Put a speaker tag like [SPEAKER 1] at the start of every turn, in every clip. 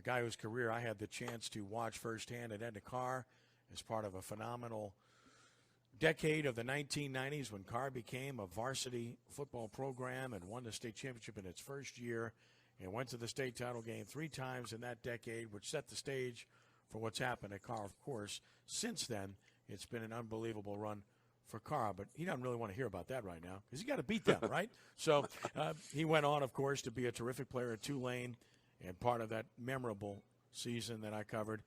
[SPEAKER 1] a guy whose career I had the chance to watch firsthand at Edna Carr as part of a phenomenal decade of the 1990s when Carr became a varsity football program and won the state championship in its first year and went to the state title game 3 times in that decade, which set the stage for what's happened at Carr, of course. Since then, it's been an unbelievable run for Carr, but he doesn't really want to hear about that right now because he got to beat them, right? So he went on, of course, to be a terrific player at Tulane and part of that memorable season that I covered.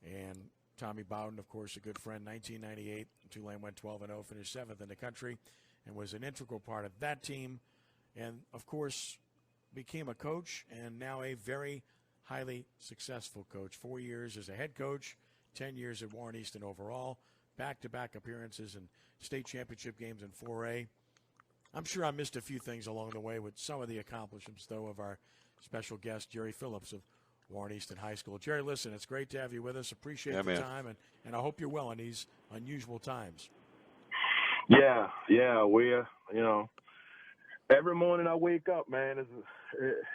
[SPEAKER 1] And Tommy Bowden, of course, a good friend, 1998. Tulane went 12-0, finished 7th in the country, and was an integral part of that team. And, of course, became a coach and now a very highly successful coach. 4 years as a head coach, 10 years at Warren Easton overall, back-to-back appearances in state championship games in 4A. I'm sure I missed a few things along the way with some of the accomplishments, though, of our special guest, Jerry Phillips of Warren Easton High School. Jerry, listen, it's great to have you with us. Appreciate the time, and I hope you're well in these unusual times.
[SPEAKER 2] Yeah, we're, every morning I wake up, man,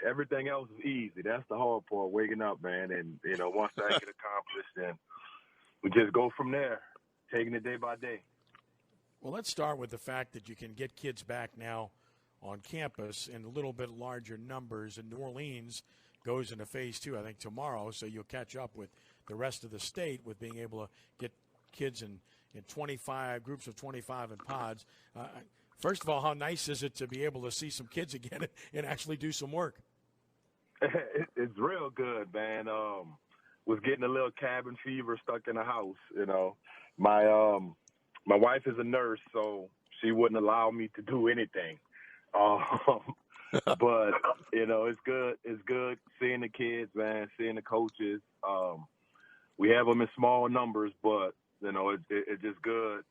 [SPEAKER 2] everything else is easy. That's the hard part, waking up, man. And, once that get accomplished, then we just go from there, taking it day by day.
[SPEAKER 1] Well, let's start with the fact that you can get kids back now on campus in a little bit larger numbers. And New Orleans goes into phase 2, I think, tomorrow, so you'll catch up with the rest of the state with being able to get kids in 25, groups of 25 in pods. First of all, how nice is it to be able to see some kids again and actually do some work?
[SPEAKER 2] It's real good, man. Was getting a little cabin fever, stuck in the house, My wife is a nurse, so she wouldn't allow me to do anything. But, it's good. It's good seeing the kids, man, seeing the coaches. We have them in small numbers, but, it's just good,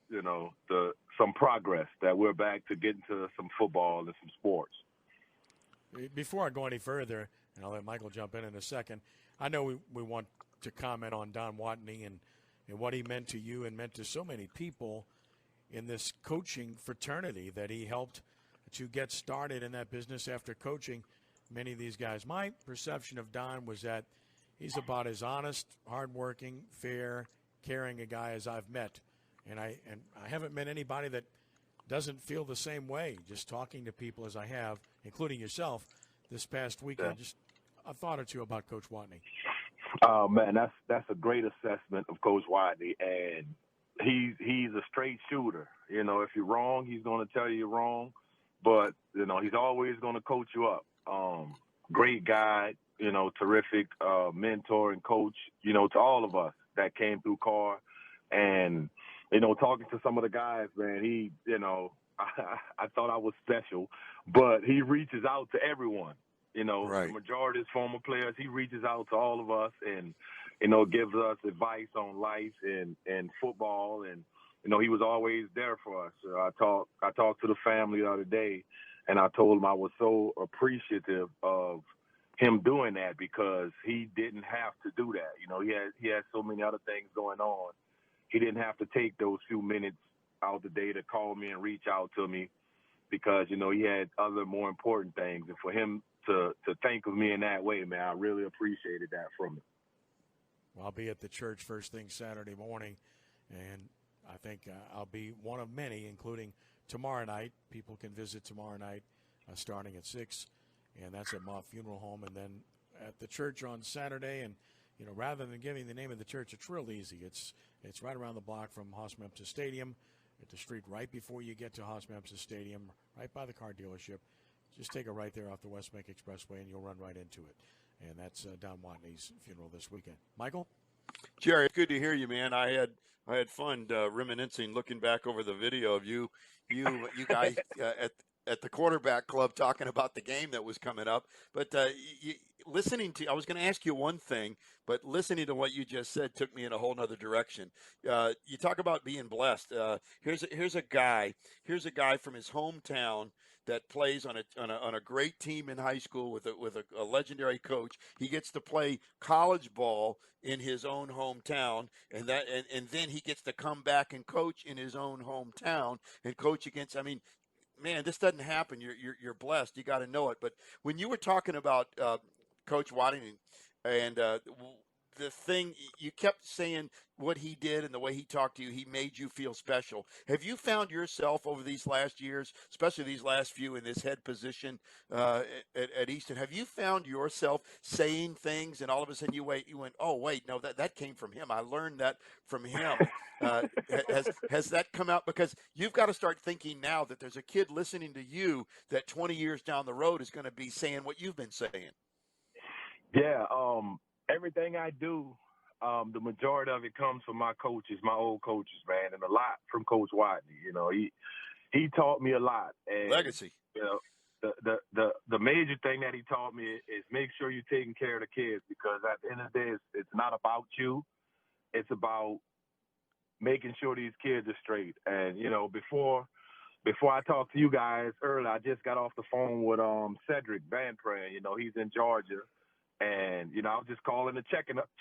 [SPEAKER 2] some progress that we're back to getting to some football and some sports.
[SPEAKER 1] Before I go any further, and I'll let Michael jump in a second, I know we want to comment on Don Watney and what he meant to you and meant to so many people in this coaching fraternity that he helped to get started in that business after coaching many of these guys. My perception of Don was that he's about as honest, hardworking, fair, caring a guy as I've met. And I haven't met anybody that doesn't feel the same way, just talking to people as I have, including yourself, this past weekend.
[SPEAKER 2] Yeah.
[SPEAKER 1] Just a thought or two about Coach Watney.
[SPEAKER 2] Oh, man, that's a great assessment of Coach Watney. And he's a straight shooter. If you're wrong, he's going to tell you you're wrong. But, he's always going to coach you up. Great guy, terrific mentor and coach, to all of us that came through Carr. And, talking to some of the guys, man, he, I thought I was special. But he reaches out to everyone.
[SPEAKER 1] Right.
[SPEAKER 2] The majority of his former players, he reaches out to all of us and, gives us advice on life and football. And, he was always there for us. I talked to the family the other day, and I told him I was so appreciative of him doing that because he didn't have to do that. He had so many other things going on. He didn't have to take those few minutes out the day to call me and reach out to me because, he had other more important things. And for him to think of me in that way, man, I really appreciated that from him.
[SPEAKER 1] Well, I'll be at the church first thing Saturday morning, and I think I'll be one of many, including tomorrow night. People can visit tomorrow night starting at 6, and that's at Moth Funeral Home. And then at the church on Saturday, and, rather than giving the name of the church, it's real easy. It's right around the block from Haas-Memphis Stadium, at the street right before you get to Haas-Memphis Stadium, right by the car dealership. Just take a right there off the West Bank Expressway, and you'll run right into it. And that's Don Watney's funeral this weekend. Michael?
[SPEAKER 3] Jerry, it's good to hear you, man. I had fun reminiscing, looking back over the video of you guys at the quarterback club talking about the game that was coming up. But listening to, I was going to ask you one thing, but listening to what you just said took me in a whole nother direction. You talk about being blessed. Here's a guy from his hometown that plays on a great team in high school with a legendary coach. He gets to play college ball in his own hometown, and then he gets to come back and coach in his own hometown and coach against. I mean, man, this doesn't happen. You're blessed. You got to know it. But when you were talking about Coach Watney And the thing you kept saying, what he did and the way he talked to you, he made you feel special. Have you found yourself over these last years, especially these last few in this head position at Easton, have you found yourself saying things and all of a sudden you went, oh wait, no, that came from him. I learned that from him. Has that come out? Because you've got to start thinking now that there's a kid listening to you that 20 years down the road is going to be saying what you've been saying.
[SPEAKER 2] Yeah, everything I do, the majority of it comes from my coaches, my old coaches, man, and a lot from Coach Watney. You know, he taught me a lot. And,
[SPEAKER 3] Legacy.
[SPEAKER 2] You know, the major thing that he taught me is make sure you're taking care of the kids, because at the end of the day, it's not about you. It's about making sure these kids are straight. And, you know, before I talked to you guys earlier, I just got off the phone with Cedric Van Pran. You know, he's in Georgia. And, you know, I was just calling and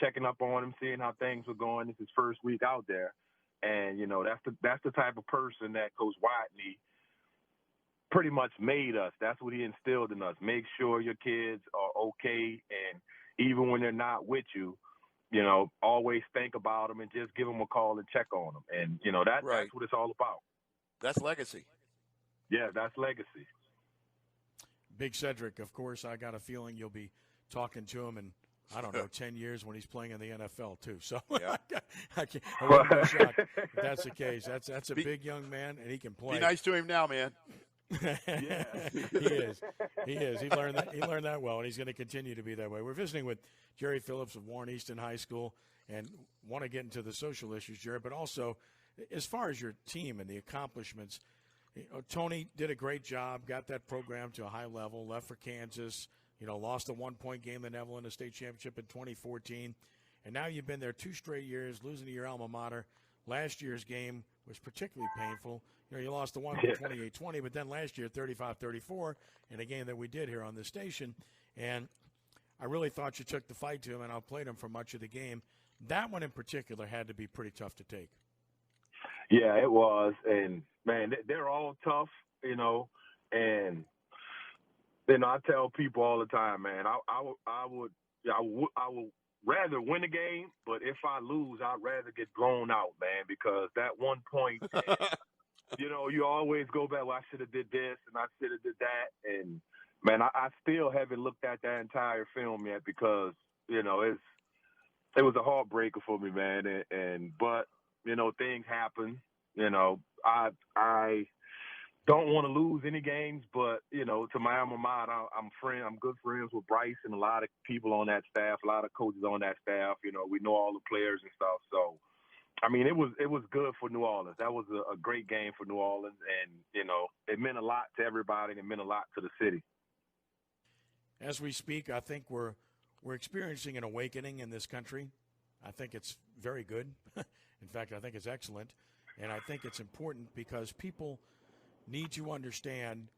[SPEAKER 2] checking up on him, seeing how things were going. It's his first week out there. And, you know, that's the type of person that Coach Watney pretty much made us. That's what he instilled in us. Make sure your kids are okay. And even when they're not with you, you know, always think about them and just give them a call and check on them. And, you know, that's what it's all about.
[SPEAKER 3] That's legacy.
[SPEAKER 2] Yeah, that's legacy.
[SPEAKER 1] Big Cedric, of course, I got a feeling you'll be talking to him in, I don't know, 10 years when he's playing in the NFL too. So
[SPEAKER 3] yeah.
[SPEAKER 1] I wouldn't be shocked if that's the case. That's a big young man, and he can play.
[SPEAKER 3] Be nice to him now, man.
[SPEAKER 1] Yeah. He is. He learned that well, and he's going to continue to be that way. We're visiting with Jerry Phillips of Warren Easton High School, and want to get into the social issues, Jerry, but also as far as your team and the accomplishments. You know, Tony did a great job, got that program to a high level, left for Kansas, you know, lost a 1-point game to Neville in the state championship in 2014. And now you've been there 2 straight years, losing to your alma mater. Last year's game was particularly painful. You know, you lost the one 28-20, but then last year 35-34 in a game that we did here on the station. And I really thought you took the fight to him and outplayed him for much of the game. That one in particular had to be pretty tough to take.
[SPEAKER 2] Yeah, it was. And, man, they're all tough, you know. And, you know, I tell people all the time, man, I would rather win a game, but if I lose, I'd rather get blown out, man, because that 1 point, you know, you always go back, well, I should have did this and I should have did that. And, man, I still haven't looked at that entire film yet because, you know, it was a heartbreaker for me, man. But, you know, things happen. You know, I don't want to lose any games, but, you know, to my alma mater, I'm good friends with Bryce and a lot of people on that staff, a lot of coaches on that staff. You know, we know all the players and stuff. So, I mean, it was good for New Orleans. That was a great game for New Orleans, and, you know, it meant a lot to everybody and it meant a lot to the city.
[SPEAKER 1] As we speak, I think we're experiencing an awakening in this country. I think it's very good. In fact, I think it's excellent. And I think it's important because people need to understand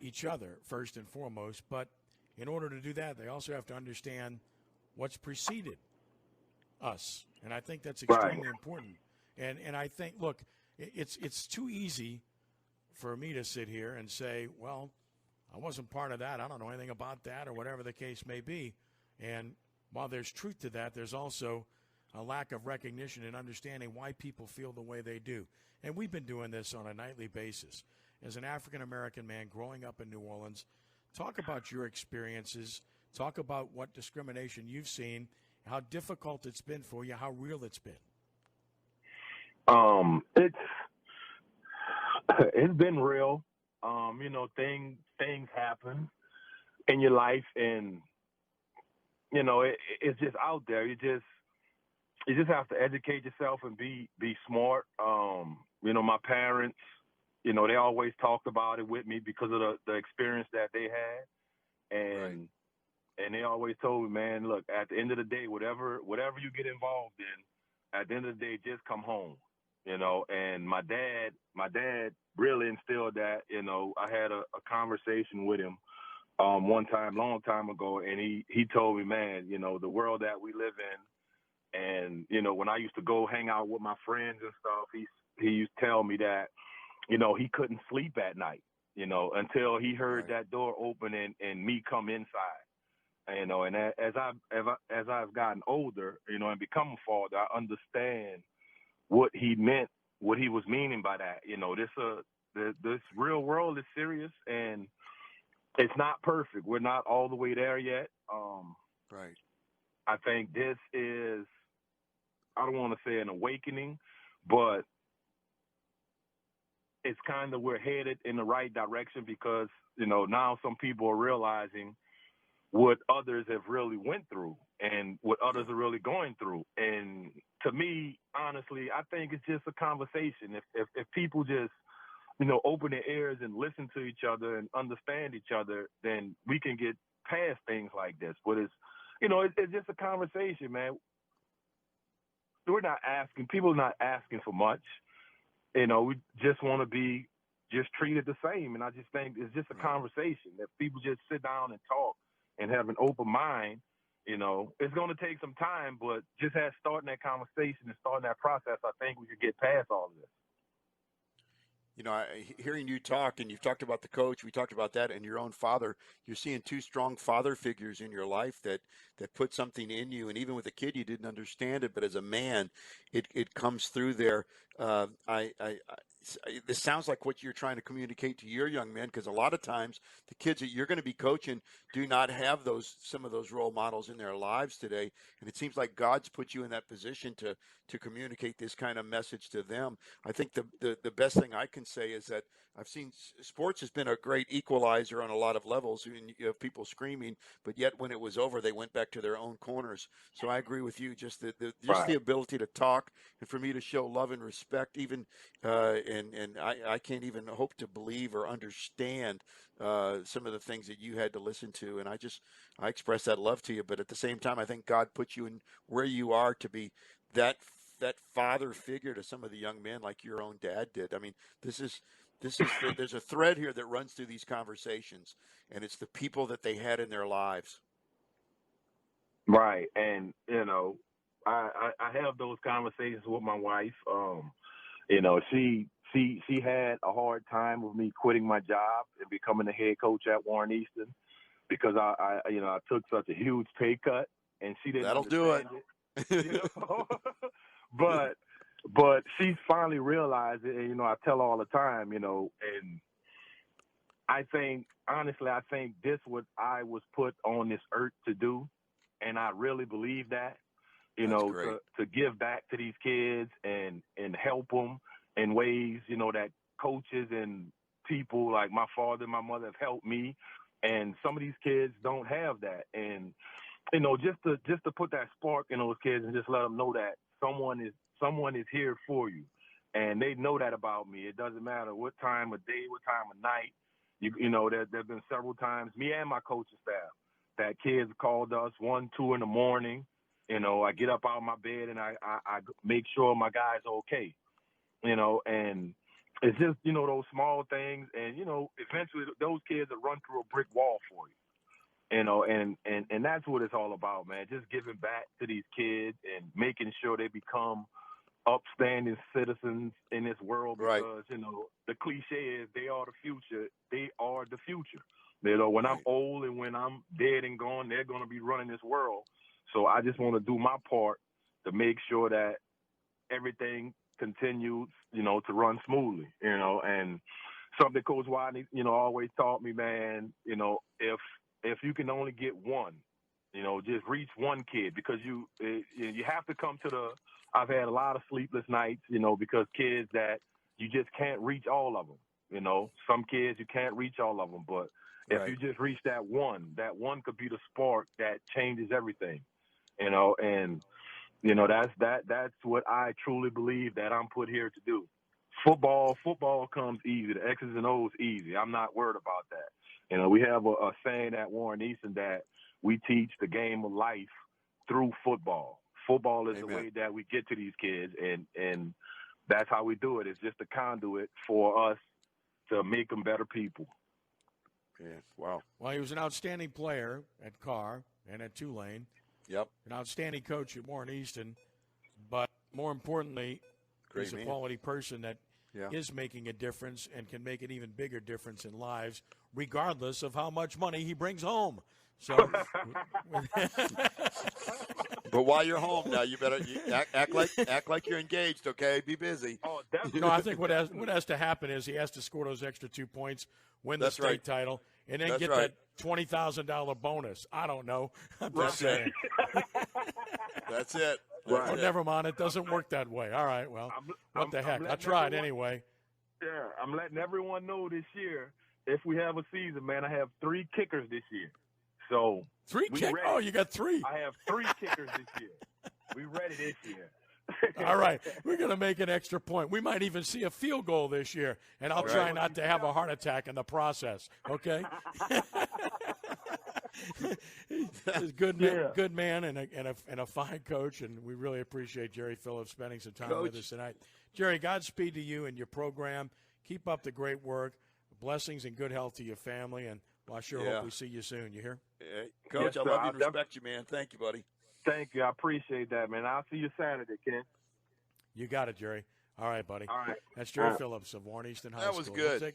[SPEAKER 1] each other first and foremost. But in order to do that, they also have to understand what's preceded us. And I think that's extremely important. And I think, look, it's too easy for me to sit here and say, well, I wasn't part of that. I don't know anything about that, or whatever the case may be. And while there's truth to that, there's also a lack of recognition and understanding why people feel the way they do. And we've been doing this on a nightly basis. As an African-American man growing up in New Orleans, talk about your experiences. Talk about what discrimination you've seen, how difficult it's been for you, how real it's been.
[SPEAKER 2] It's been real. You know, things happen in your life, and, you know, it's just out there. You just have to educate yourself and be smart. You know, my parents, you know, they always talked about it with me because of the experience that they had. And they always told me, man, look, at the end of the day, whatever you get involved in, at the end of the day, just come home. You know, and my dad really instilled that. You know, I had a conversation with him one time, long time ago, and he told me, man, you know, the world that we live in, and, you know, when I used to go hang out with my friends and stuff, he used to tell me that, you know, he couldn't sleep at night, you know, until he heard that door open and me come inside. You know, and as I've gotten older, you know, and become a father, I understand what he meant, what he was meaning by that. You know, this real world is serious, and it's not perfect. We're not all the way there yet.
[SPEAKER 3] Right.
[SPEAKER 2] I think this is, I don't want to say an awakening, but it's kind of, we're headed in the right direction because, you know, now some people are realizing what others have really went through and what others are really going through. And to me, honestly, I think it's just a conversation. If people just, you know, open their ears and listen to each other and understand each other, then we can get past things like this. But it's, you know, it's just a conversation, man. People are not asking for much. You know, we just want to be just treated the same. And I just think it's just a conversation. If people just sit down and talk and have an open mind, you know, it's going to take some time, but just starting that conversation and starting that process, I think we could get past all of this.
[SPEAKER 3] You know, hearing you talk, and you've talked about the coach, we talked about that, and your own father. You're seeing two strong father figures in your life that put something in you, and even with a kid, you didn't understand it, but as a man, it comes through there. This sounds like what you're trying to communicate to your young men, because a lot of times the kids that you're going to be coaching do not have some of those role models in their lives today, and it seems like God's put you in that position to communicate this kind of message to them. I think the best thing I can say is that I've seen sports has been a great equalizer on a lot of levels. You have people screaming, but yet when it was over, they went back to their own corners. So I agree with you. Just the ability to talk, and for me to show love and respect, even and I can't even hope to believe or understand some of the things that you had to listen to, and I express that love to you. But at the same time, I think God put you in where you are to be that father figure to some of the young men, like your own dad did. I mean, there's a thread here that runs through these conversations, and it's the people that they had in their lives.
[SPEAKER 2] Right, and you know, I have those conversations with my wife. You know, she had a hard time with me quitting my job and becoming the head coach at Warren Easton because I took such a huge pay cut, and she didn't understand it. You know? But she's finally realized it, and you know, I tell her all the time, you know, and I think honestly, I think this what I was put on this earth to do, and I really believe that, you
[SPEAKER 3] That's
[SPEAKER 2] know,
[SPEAKER 3] great.
[SPEAKER 2] to give back to these kids and help them in ways, you know, that coaches and people like my father and my mother have helped me, and some of these kids don't have that, and you know, just to put that spark in those kids and just let them know that someone is here for you, and they know that about me. It doesn't matter what time of day, what time of night. You know, there've been several times, me and my coaching staff, that kids called us 1, 2 in the morning. You know, I get up out of my bed and I make sure my guy's okay. You know, and it's just, you know, those small things, and you know, eventually those kids will run through a brick wall for you. You know, and that's what it's all about, man. Just giving back to these kids and making sure they become upstanding citizens in this world because, you know, the cliche is they are the future. They are the future. You know, when I'm old and when I'm dead and gone, they're going to be running this world. So I just want to do my part to make sure that everything continues, you know, to run smoothly, you know, and something Coach Wiley, you know, always taught me, man, you know, if you can only get one, you know, just reach one kid because you have to come to I've had a lot of sleepless nights, you know, because kids that you just can't reach all of them, you know. Some kids you can't reach all of them, but if you just reach that one could be the spark that changes everything, you know, and you know, that's what I truly believe that I'm put here to do. Football comes easy. The X's and O's easy. I'm not worried about that. You know, we have a saying at Warren Easton that we teach the game of life through football. Football is the way that we get to these kids, and that's how we do it. It's just a conduit for us to make them better people.
[SPEAKER 3] Yeah, wow.
[SPEAKER 1] Well, he was an outstanding player at Carr and at Tulane.
[SPEAKER 3] Yep.
[SPEAKER 1] An outstanding coach at Warren Easton, but more importantly, he's a quality person that is making a difference and can make an even bigger difference in lives, regardless of how much money he brings home. So,
[SPEAKER 3] But while you're home now, you better act like you're engaged. Okay, be busy.
[SPEAKER 2] Oh, definitely.
[SPEAKER 1] no, I think what has to happen is he has to score those extra 2 points, win the
[SPEAKER 3] That's
[SPEAKER 1] state
[SPEAKER 3] right.
[SPEAKER 1] title, and then
[SPEAKER 3] That's
[SPEAKER 1] get
[SPEAKER 3] right.
[SPEAKER 1] that $20,000 bonus. I don't know. I'm just
[SPEAKER 2] Right.
[SPEAKER 1] saying.
[SPEAKER 3] That's it.
[SPEAKER 2] Right.
[SPEAKER 1] Oh, never mind. It doesn't work that way. All right. Well, what the heck? I
[SPEAKER 2] letting
[SPEAKER 1] tried
[SPEAKER 2] everyone-
[SPEAKER 1] anyway.
[SPEAKER 2] Yeah, I'm letting everyone know this year, if we have a season, man, I have 3 kickers this year. So
[SPEAKER 1] 3
[SPEAKER 2] we
[SPEAKER 1] kick.
[SPEAKER 2] ready.
[SPEAKER 1] Oh, you got 3.
[SPEAKER 2] I have 3 kickers this year. We ready this year.
[SPEAKER 1] All right. We're going to make an extra point. We might even see a field goal this year, and I'll try not to have a heart attack in the process. Okay? He's a good man and a fine coach, and we really appreciate Jerry Phillips spending some time with us tonight. Jerry, Godspeed to you and your program. Keep up the great work. Blessings and good health to your family, and I sure hope we see you soon. You hear?
[SPEAKER 3] Coach,
[SPEAKER 2] Yes,
[SPEAKER 3] I
[SPEAKER 2] sir.
[SPEAKER 3] love you and respect you, man. Thank you, buddy.
[SPEAKER 2] Thank you. I appreciate that, man. I'll see you Saturday, Ken.
[SPEAKER 1] You got it, Jerry. All right, buddy.
[SPEAKER 2] All right.
[SPEAKER 1] That's Jerry Phillips of Warren Easton High
[SPEAKER 3] That
[SPEAKER 1] School.
[SPEAKER 3] was good.
[SPEAKER 1] Let's take